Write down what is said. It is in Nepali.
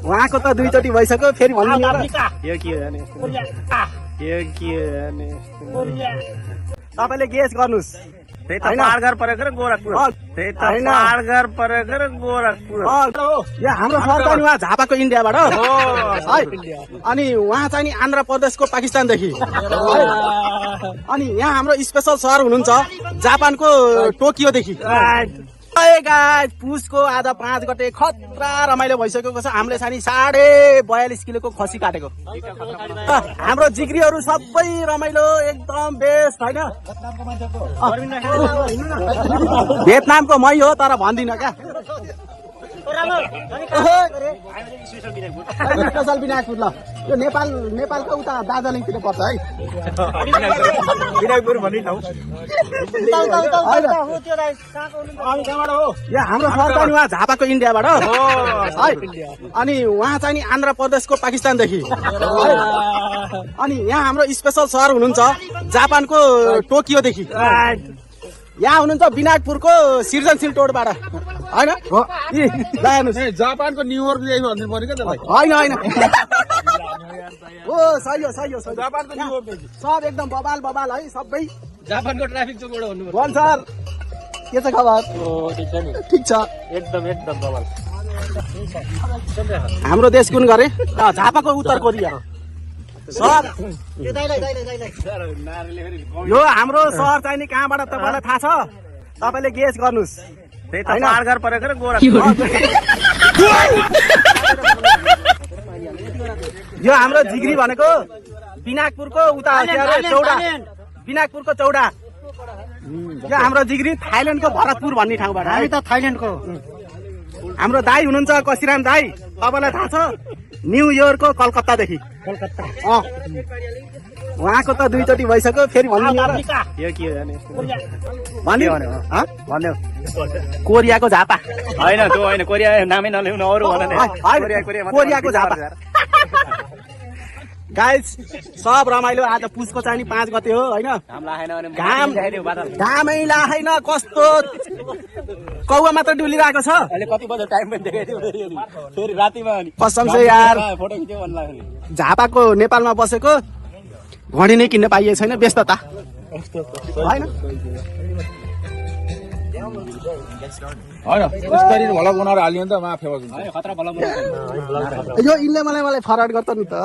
उहाँको त दुईचोटि भइसक्यो फेरि भन्नु तपाईँले गेस गर्नुहोस् त्यही त पाहाडघर परेको र गोरखपुर त्यही त पाहाडघर परेको र गोरखपुर यहाँ हाम्रो सर चाहिँ उहाँ झापाको इन्डियाबाट है अनि उहाँ चाहिँ नि आन्ध्र प्रदेशको पाकिस्तानदेखि अनि यहाँ हाम्रो स्पेसल सर हुनुहुन्छ जापानको टोकियोदेखि पुसको आज 5 गते खतरा रमाइलो भइसकेको छ। हामीले चाहिँ 42.5 किलोको खसी काटेको हाम्रो जिग्रीहरू सबै रमाइलो एकदम बेस्ट होइन। भियतनामको मै हो तर भन्दिनँ क्या। स्पेसल विनायकपुर ल यो नेपालको उता दार्जिलिङतिर पर्छ है। विनायकपुर भन्ने ठाउँ यहाँ हाम्रो सर चाहिँ उहाँ झापाको इन्डियाबाट है अनि उहाँ चाहिँ नि आन्ध्र प्रदेशको पाकिस्तानदेखि अनि यहाँ हाम्रो स्पेसल सर हुनुहुन्छ जापानको टोकियोदेखि यहाँ हुनुहुन्छ विनायकपुरको सृजनशील टोडबाट होइन जापानको न्युयोर्क भन्नु पर्यो क्या होइन होइन हो सही हो जापानको न्युयोर्क सब एकदम बबाल बबाल है सबै जापानको ट्राफिक चोकबाट भन्नु भन सर के छ खबर ठिक छ एकदम बबाल हाम्रो देश कुन गरे झापाको उत्तर कोरिया हो सर। यो हाम्रो सहर चाहिँ नि कहाँबाट तपाईँलाई थाहा छ तपाईँले गेस गर्नुहोस् त्यही त पाहाडघर परेको र गोरखपुर यो हाम्रो जिग्री भनेको विनायकपुरको उता चौडा विनायकपुरको चौडा यो हाम्रो जिग्री थाइल्यान्डको भरतपुर भन्ने ठाउँबाट हामी त थाइल्यान्डको हाम्रो दाई हुनुहुन्छ कसिराम दाई तपाईँलाई थाहा छ न्युयोर्कको कलकत्तादेखि उहाँको त दुईचोटि भइसक्यो फेरि भन्नु कोरियाको झापा होइन त्यो होइन कोरिया नामै नल्याउनु अरू कोरियाको झापा गाइस सब रमाइलो आज पुसको चाहिँ 5 गते हो होइन घामै लाएन कस्तो कौवा मात्र डुलिरहेको छ कसम से यार झापाको नेपालमा बसेको घडी नै किन्न पाइएको छैन व्यस्तता होइन भला बनाएर हालियो नि त फेमस हुन्छ यो इनले मलाई फरवार्ड गर्छ नि त।